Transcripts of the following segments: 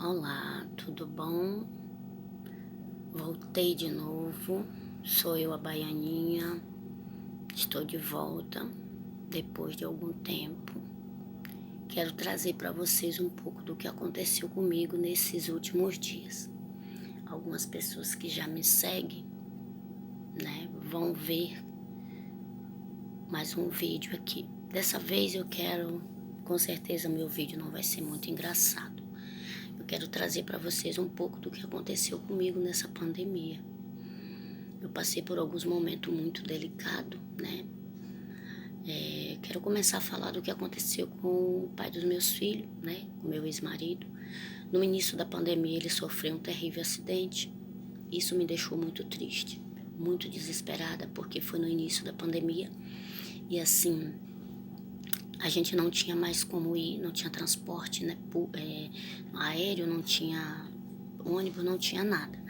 Olá, tudo bom? Voltei de novo, sou eu a Baianinha, estou de volta depois de algum tempo. Quero trazer para vocês um pouco do que aconteceu comigo nesses últimos dias. Algumas pessoas que já me seguem, vão ver mais um vídeo aqui. Dessa vez com certeza meu vídeo não vai ser muito engraçado. Eu quero trazer para vocês um pouco do que aconteceu comigo nessa pandemia. Eu passei por alguns momentos muito delicados, Quero começar a falar do que aconteceu com o pai dos meus filhos, Com meu ex-marido. No início da pandemia ele sofreu um terrível acidente. Isso me deixou muito triste, muito desesperada, porque foi no início da pandemia. E assim, a gente não tinha mais como ir, não tinha transporte, aéreo, não tinha ônibus, não tinha nada.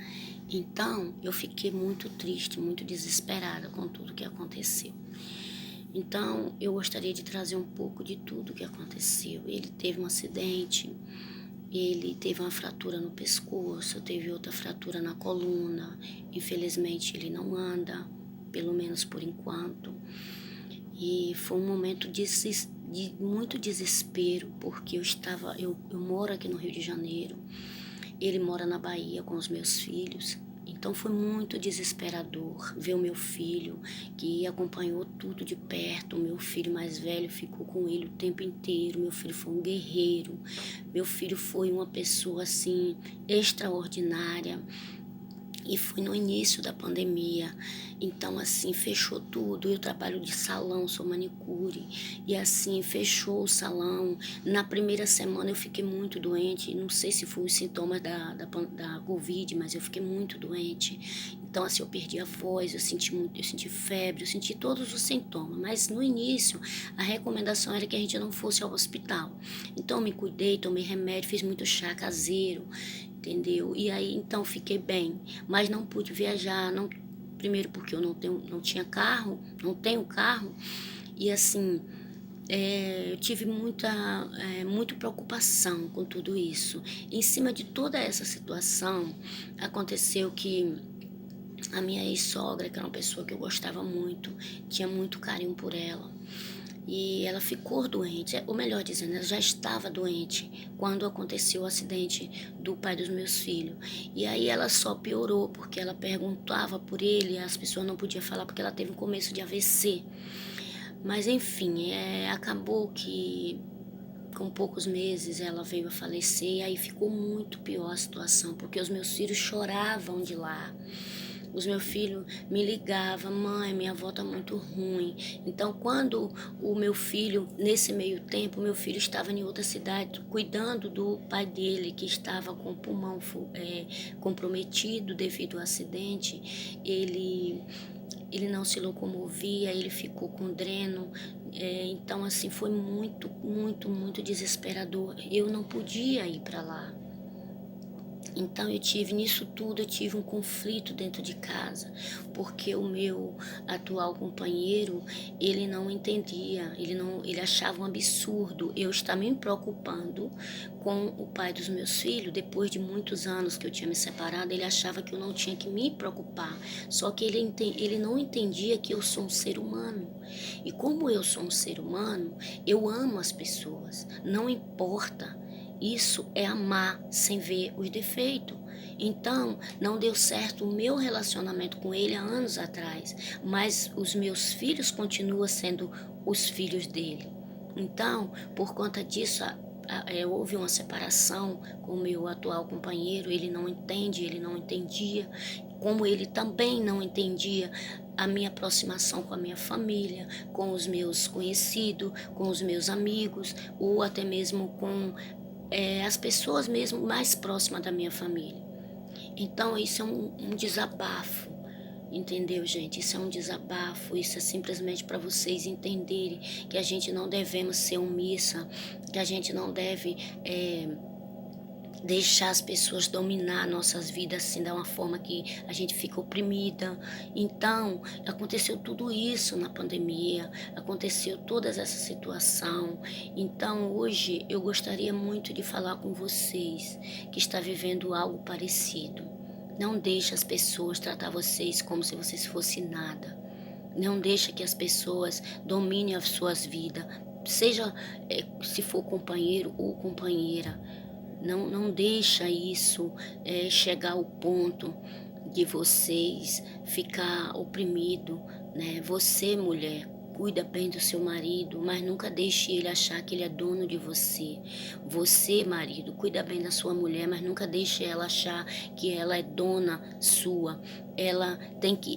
Então, eu fiquei muito triste, muito desesperada com tudo que aconteceu. Então, eu gostaria de trazer um pouco de tudo que aconteceu. Ele teve um acidente, ele teve uma fratura no pescoço, teve outra fratura na coluna. Infelizmente, ele não anda, pelo menos por enquanto. E foi um momento de muito desespero, porque eu moro aqui no Rio de Janeiro, ele mora na Bahia com os meus filhos. Então foi muito desesperador ver o meu filho, que acompanhou tudo de perto. O meu filho mais velho ficou com ele o tempo inteiro. Meu filho foi um guerreiro. Meu filho foi uma pessoa assim extraordinária. E foi no início da pandemia, então assim, fechou tudo. Eu trabalho de salão, sou manicure, e assim, fechou o salão. Na primeira semana eu fiquei muito doente, não sei se foi os sintomas da Covid, mas eu fiquei muito doente. Então assim, eu perdi a voz, eu senti febre, eu senti todos os sintomas, mas no início a recomendação era que a gente não fosse ao hospital. Então eu me cuidei, tomei remédio, fiz muito chá caseiro, entendeu? E aí, então, fiquei bem, mas não pude viajar, primeiro porque eu não tinha carro, não tenho carro, e assim, eu tive muita preocupação com tudo isso. Em cima de toda essa situação, aconteceu que a minha ex-sogra, que era uma pessoa que eu gostava muito, tinha muito carinho por ela, e ela ficou doente, ou melhor dizendo, ela já estava doente quando aconteceu o acidente do pai dos meus filhos. E aí ela só piorou, porque ela perguntava por ele, e as pessoas não podiam falar porque ela teve um começo de AVC. Mas enfim, acabou que com poucos meses ela veio a falecer, e aí ficou muito pior a situação, porque os meus filhos choravam de lá. Os meus filhos me ligavam: mãe, minha avó tá muito ruim. Então, quando o meu filho, nesse meio tempo, meu filho estava em outra cidade, cuidando do pai dele, que estava com o pulmão comprometido devido ao acidente, ele não se locomovia, ele ficou com dreno. Então, assim, foi muito, muito, muito desesperador. Eu não podia ir para lá. Então nisso tudo eu tive um conflito dentro de casa, porque o meu atual companheiro, ele não entendia, ele achava um absurdo eu estar me preocupando com o pai dos meus filhos. Depois de muitos anos que eu tinha me separado, ele achava que eu não tinha que me preocupar, só que ele não entendia que eu sou um ser humano, e como eu sou um ser humano, eu amo as pessoas, não importa. Isso é amar sem ver os defeitos. Então, não deu certo o meu relacionamento com ele há anos atrás, mas os meus filhos continuam sendo os filhos dele. Então, por conta disso, houve uma separação com o meu atual companheiro. Ele não entende, ele não entendia, como ele também não entendia a minha aproximação com a minha família, com os meus conhecidos, com os meus amigos, ou até mesmo com as pessoas mesmo mais próximas da minha família. Então isso é um desabafo, entendeu, gente? Isso é um desabafo, isso é simplesmente para vocês entenderem que a gente não devemos ser omissa, que a gente não deve deixar as pessoas dominar nossas vidas assim, de uma forma que a gente fica oprimida. Então, aconteceu tudo isso na pandemia, aconteceu toda essa situação. Então, hoje eu gostaria muito de falar com vocês que está vivendo algo parecido. Não deixe as pessoas tratar vocês como se vocês fossem nada. Não deixe que as pessoas dominem as suas vidas, seja se for companheiro ou companheira. Não deixa isso chegar ao ponto de vocês ficar oprimido, né? Você, mulher, cuida bem do seu marido, mas nunca deixe ele achar que ele é dono de você. Você, marido, cuida bem da sua mulher, mas nunca deixe ela achar que ela é dona sua. Ela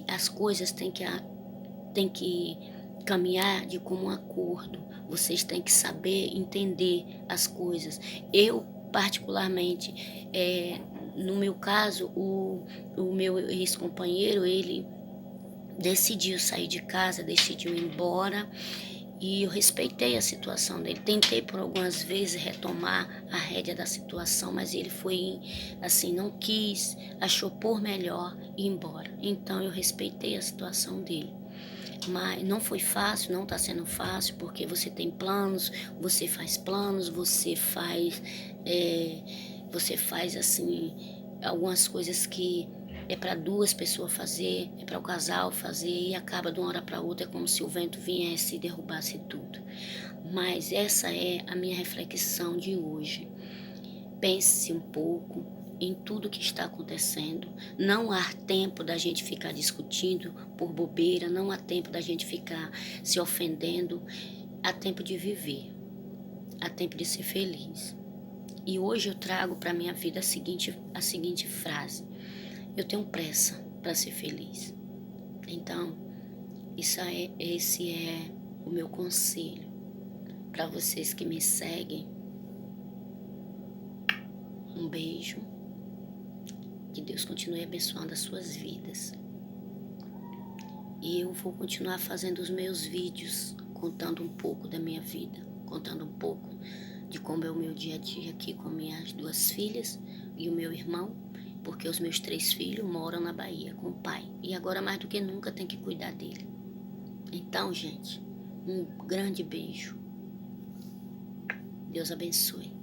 as coisas têm que caminhar de comum acordo. Vocês têm que saber entender as coisas. Eu particularmente, no meu caso, o meu ex-companheiro, ele decidiu sair de casa, decidiu ir embora, e eu respeitei a situação dele. Tentei por algumas vezes retomar a rédea da situação, mas ele foi assim, não quis, achou por melhor ir embora. Então eu respeitei a situação dele. Mas não foi fácil, não está sendo fácil, porque você tem planos, você faz assim, algumas coisas que é para duas pessoas fazer, é para o casal fazer, e acaba de uma hora para outra, é como se o vento viesse e derrubasse tudo. Mas essa é a minha reflexão de hoje. Pense um pouco em tudo que está acontecendo. Não há tempo da gente ficar discutindo por bobeira, não há tempo da gente ficar se ofendendo. Há tempo de viver, há tempo de ser feliz. E hoje eu trago para a minha vida a seguinte frase: eu tenho pressa para ser feliz. Então, esse é o meu conselho para vocês que me seguem. Um beijo. Que Deus continue abençoando as suas vidas. E eu vou continuar fazendo os meus vídeos, contando um pouco da minha vida, contando um pouco de como é o meu dia a dia aqui com minhas duas filhas e o meu irmão, porque os meus 3 filhos moram na Bahia com o pai. E agora mais do que nunca tem que cuidar dele. Então, gente, um grande beijo. Deus abençoe.